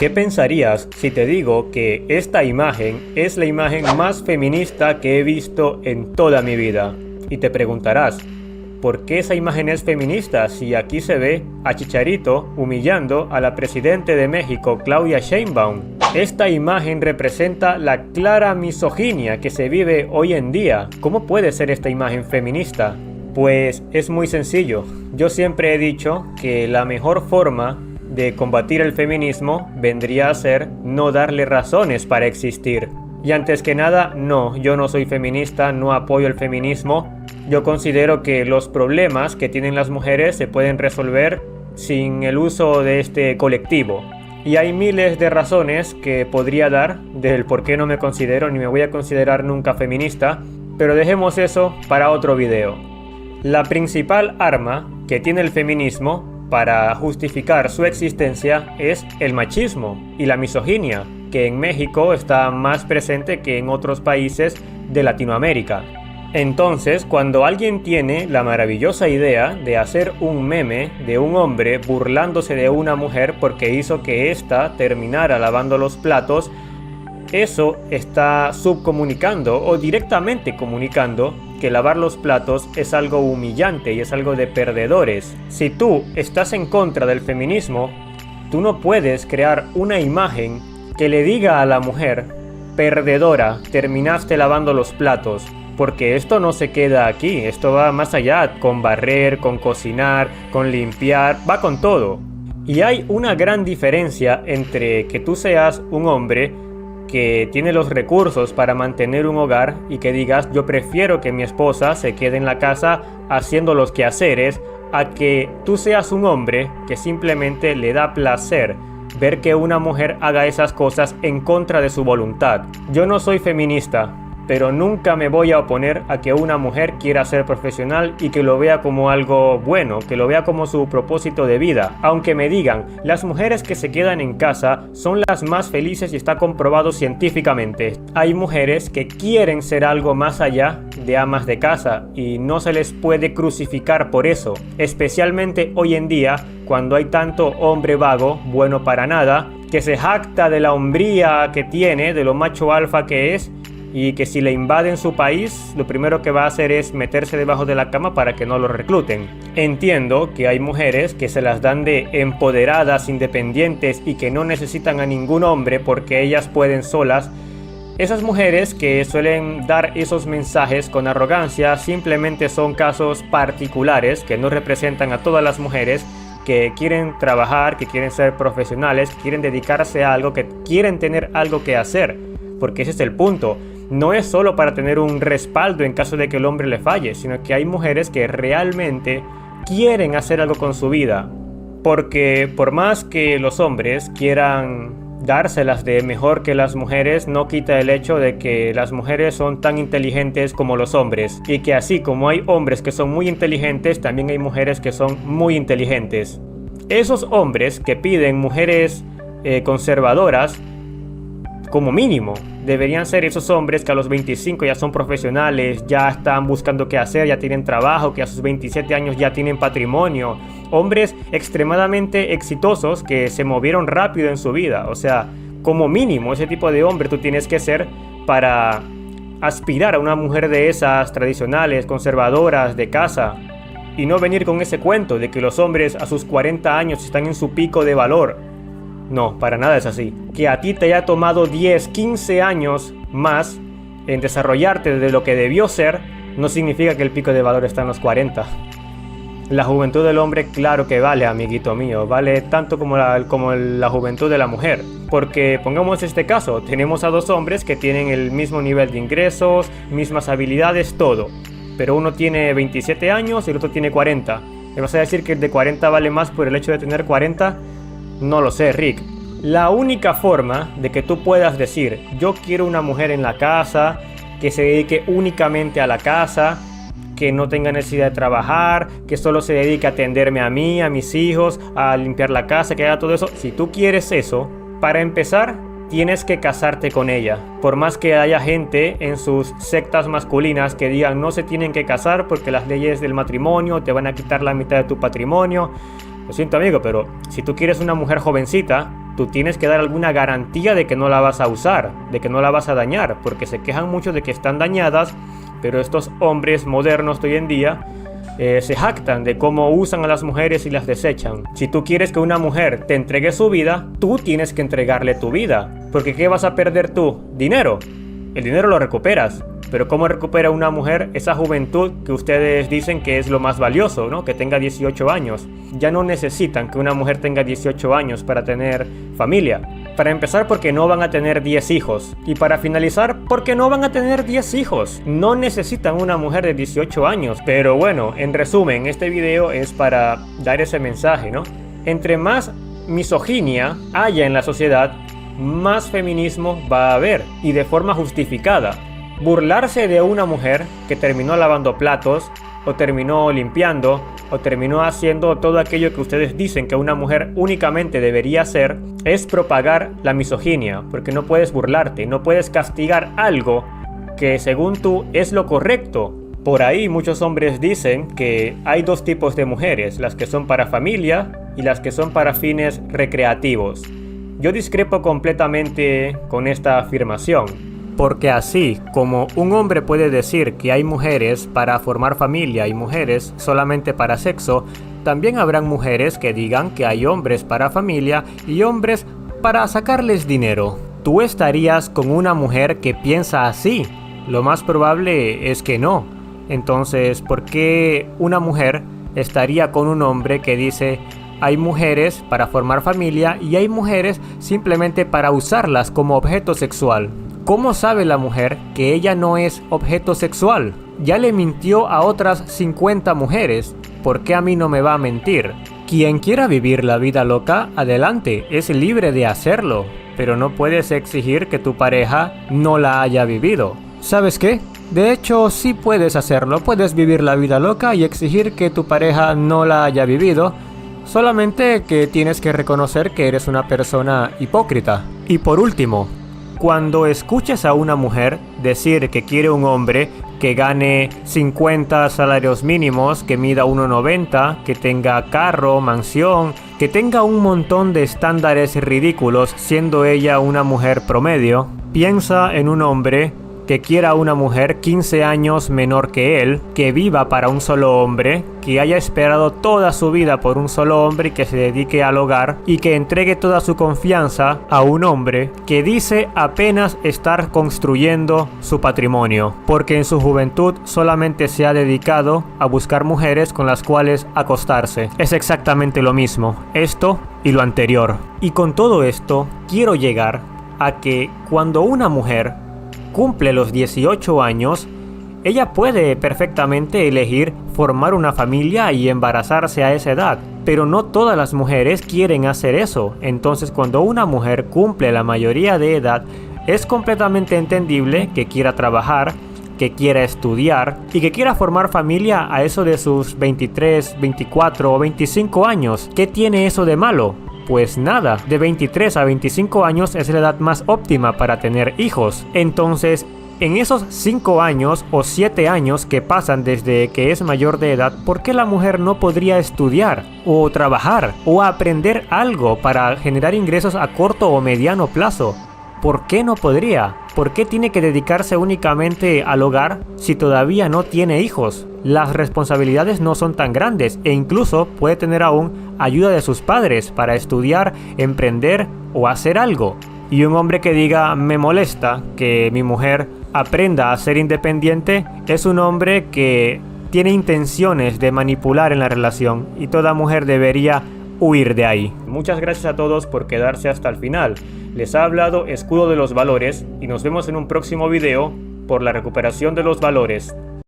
¿Qué pensarías si te digo que esta imagen es la imagen más feminista que he visto en toda mi vida? Y te preguntarás, ¿por qué esa imagen es feminista si aquí se ve a Chicharito humillando a la presidenta de México, Claudia Sheinbaum? Esta imagen representa la clara misoginia que se vive hoy en día. ¿Cómo puede ser esta imagen feminista? Pues es muy sencillo. Yo siempre he dicho que la mejor forma de combatir el feminismo vendría a ser no darle razones para existir. Y antes que nada, no, yo no soy feminista, no apoyo el feminismo. Yo considero que los problemas que tienen las mujeres se pueden resolver sin el uso de este colectivo. Y hay miles de razones que podría dar del por qué no me considero ni me voy a considerar nunca feminista, pero dejemos eso para otro video. La principal arma que tiene el feminismo para justificar su existencia es el machismo y la misoginia, que en México está más presente que en otros países de Latinoamérica. Entonces, cuando alguien tiene la maravillosa idea de hacer un meme de un hombre burlándose de una mujer porque hizo que ésta terminara lavando los platos, eso está subcomunicando o directamente comunicando que lavar los platos es algo humillante y es algo de perdedores. Si tú estás en contra del feminismo, tú no puedes crear una imagen que le diga a la mujer, perdedora, terminaste lavando los platos, porque esto no se queda aquí, esto va más allá, con barrer, con cocinar, con limpiar, va con todo. Y hay una gran diferencia entre que tú seas un hombre que tiene los recursos para mantener un hogar y que digas yo prefiero que mi esposa se quede en la casa haciendo los quehaceres, a que tú seas un hombre que simplemente le da placer ver que una mujer haga esas cosas en contra de su voluntad. Yo no soy feminista, pero nunca me voy a oponer a que una mujer quiera ser profesional y que lo vea como algo bueno, que lo vea como su propósito de vida. Aunque me digan, las mujeres que se quedan en casa son las más felices y está comprobado científicamente. Hay mujeres que quieren ser algo más allá de amas de casa y no se les puede crucificar por eso. Especialmente hoy en día, cuando hay tanto hombre vago, bueno para nada, que se jacta de la hombría que tiene, de lo macho alfa que es, y que si le invaden su país, lo primero que va a hacer es meterse debajo de la cama para que no lo recluten. Entiendo que hay mujeres que se las dan de empoderadas, independientes y que no necesitan a ningún hombre porque ellas pueden solas. Esas mujeres que suelen dar esos mensajes con arrogancia simplemente son casos particulares que no representan a todas las mujeres que quieren trabajar, que quieren ser profesionales, que quieren dedicarse a algo, que quieren tener algo que hacer, porque ese es el punto. No es solo para tener un respaldo en caso de que el hombre le falle, sino que hay mujeres que realmente quieren hacer algo con su vida. Porque por más que los hombres quieran dárselas de mejor que las mujeres, no quita el hecho de que las mujeres son tan inteligentes como los hombres. Y que así como hay hombres que son muy inteligentes, también hay mujeres que son muy inteligentes. Esos hombres que piden mujeres conservadoras, como mínimo, deberían ser esos hombres que a los 25 ya son profesionales, ya están buscando qué hacer, ya tienen trabajo, que a sus 27 años ya tienen patrimonio. Hombres extremadamente exitosos que se movieron rápido en su vida. O sea, como mínimo, ese tipo de hombre tú tienes que ser para aspirar a una mujer de esas tradicionales, conservadoras, de casa. Y no venir con ese cuento de que los hombres a sus 40 años están en su pico de valor. No, para nada es así. Que a ti te haya tomado 10, 15 años más en desarrollarte de lo que debió ser, no significa que el pico de valor está en los 40. La juventud del hombre, claro que vale, amiguito mío, vale tanto como la juventud de la mujer. Porque pongamos este caso, tenemos a dos hombres que tienen el mismo nivel de ingresos, mismas habilidades, todo. Pero uno tiene 27 años y el otro tiene 40. ¿Me vas a decir que el de 40 vale más por el hecho de tener 40? No lo sé, Rick. La única forma de que tú puedas decir yo quiero una mujer en la casa, que se dedique únicamente a la casa, que no tenga necesidad de trabajar, que solo se dedique a atenderme a mí, a mis hijos, a limpiar la casa, que haga todo eso. Si tú quieres eso, para empezar, tienes que casarte con ella. Por más que haya gente en sus sectas masculinas que digan no se tienen que casar porque las leyes del matrimonio te van a quitar la mitad de tu patrimonio. Lo siento, amigo, pero si tú quieres una mujer jovencita, tú tienes que dar alguna garantía de que no la vas a usar, de que no la vas a dañar, porque se quejan mucho de que están dañadas, pero estos hombres modernos de hoy en día se jactan de cómo usan a las mujeres y las desechan. Si tú quieres que una mujer te entregue su vida, tú tienes que entregarle tu vida, porque ¿qué vas a perder tú? Dinero. El dinero lo recuperas, pero ¿cómo recupera una mujer esa juventud que ustedes dicen que es lo más valioso, ¿no? Que tenga 18 años. Ya no necesitan que una mujer tenga 18 años para tener familia. Para empezar, porque no van a tener 10 hijos. Y para finalizar, porque no van a tener 10 hijos. No necesitan una mujer de 18 años. Pero bueno, en resumen, este video es para dar ese mensaje, ¿no? Entre más misoginia haya en la sociedad, más feminismo va a haber, y de forma justificada. Burlarse de una mujer que terminó lavando platos, o terminó limpiando, o terminó haciendo todo aquello que ustedes dicen que una mujer únicamente debería hacer, es propagar la misoginia, porque no puedes burlarte, no puedes castigar algo que según tú es lo correcto. Por ahí muchos hombres dicen que hay dos tipos de mujeres, las que son para familia y las que son para fines recreativos. Yo discrepo completamente con esta afirmación. Porque así como un hombre puede decir que hay mujeres para formar familia y mujeres solamente para sexo, también habrán mujeres que digan que hay hombres para familia y hombres para sacarles dinero. ¿Tú estarías con una mujer que piensa así? Lo más probable es que no. Entonces, ¿por qué una mujer estaría con un hombre que dice hay mujeres para formar familia y hay mujeres simplemente para usarlas como objeto sexual? ¿Cómo sabe la mujer que ella no es objeto sexual? Ya le mintió a otras 50 mujeres. ¿Por qué a mí no me va a mentir? Quien quiera vivir la vida loca, adelante, es libre de hacerlo. Pero no puedes exigir que tu pareja no la haya vivido. ¿Sabes qué? De hecho, sí puedes hacerlo. Puedes vivir la vida loca y exigir que tu pareja no la haya vivido. Solamente que tienes que reconocer que eres una persona hipócrita. Y por último, cuando escuches a una mujer decir que quiere un hombre que gane 50 salarios mínimos, que mida 1,90, que tenga carro, mansión, que tenga un montón de estándares ridículos siendo ella una mujer promedio, piensa en un hombre que quiera a una mujer 15 años menor que él, que viva para un solo hombre, que haya esperado toda su vida por un solo hombre y que se dedique al hogar y que entregue toda su confianza a un hombre que dice apenas estar construyendo su patrimonio, porque en su juventud solamente se ha dedicado a buscar mujeres con las cuales acostarse. Es exactamente lo mismo, esto y lo anterior. Y con todo esto quiero llegar a que cuando una mujer cumple los 18 años, ella puede perfectamente elegir formar una familia y embarazarse a esa edad, pero no todas las mujeres quieren hacer eso. Entonces, cuando una mujer cumple la mayoría de edad, es completamente entendible que quiera trabajar, que quiera estudiar y que quiera formar familia a eso de sus 23, 24 o 25 años. ¿Qué tiene eso de malo? Pues nada, de 23 a 25 años es la edad más óptima para tener hijos. Entonces, en esos 5 años o 7 años que pasan desde que es mayor de edad, ¿por qué la mujer no podría estudiar o trabajar o aprender algo para generar ingresos a corto o mediano plazo? ¿Por qué no podría? ¿Por qué tiene que dedicarse únicamente al hogar si todavía no tiene hijos? Las responsabilidades no son tan grandes e incluso puede tener aún ayuda de sus padres para estudiar, emprender o hacer algo. Y un hombre que diga me molesta que mi mujer aprenda a ser independiente es un hombre que tiene intenciones de manipular en la relación y toda mujer debería huir de ahí. Muchas gracias a todos por quedarse hasta el final. Les ha hablado Escudo de los Valores y nos vemos en un próximo video por la recuperación de los valores.